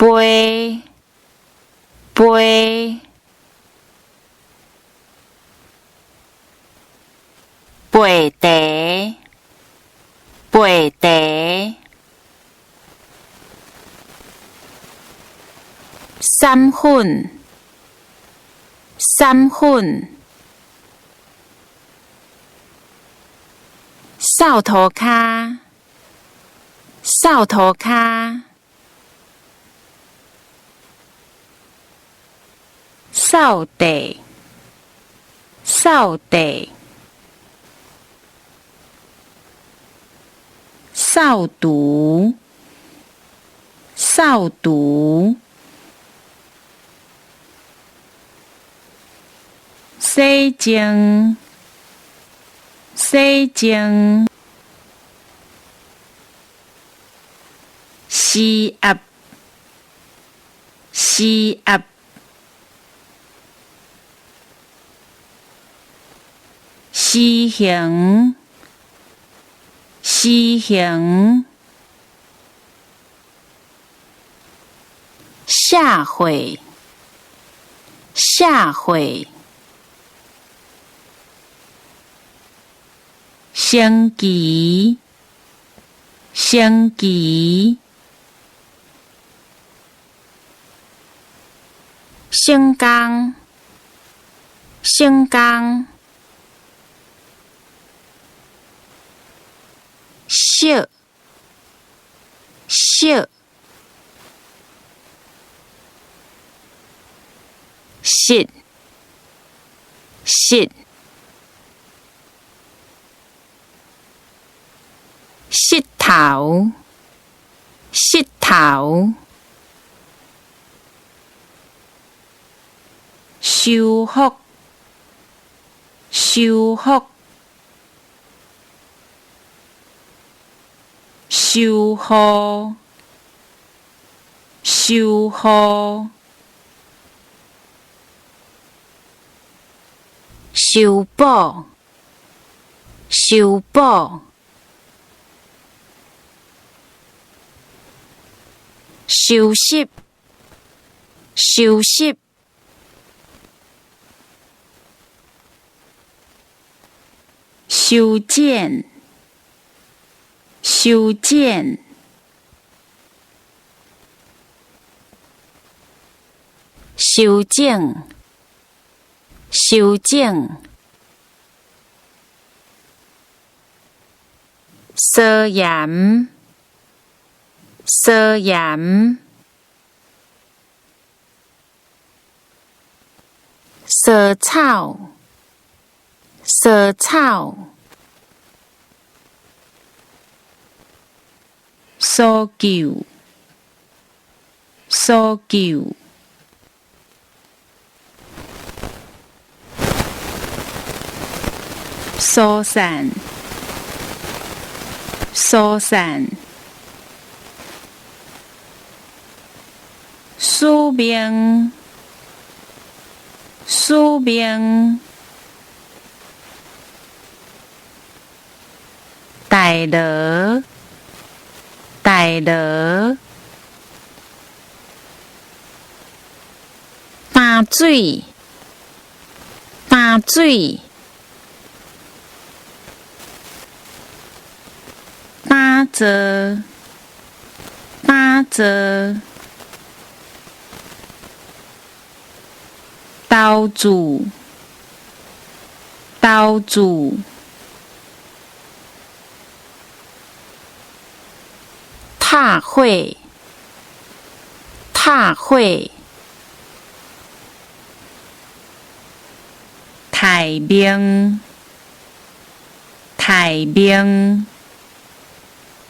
杯杯杯茶杯茶三分三分扫涂骹扫涂骹扫地扫地扫除扫除洗净洗净施压施压施行施行下回下回星期星期升工升工色色色色膝头膝头修复修复修护修护修补修补收拾收拾修剪修剪修正修正遮掩遮掩蛇草蛇草搜救搜救疏散疏散署名署名大罗大罗打水打水打折打折刀子刀子踏会踏会太平太平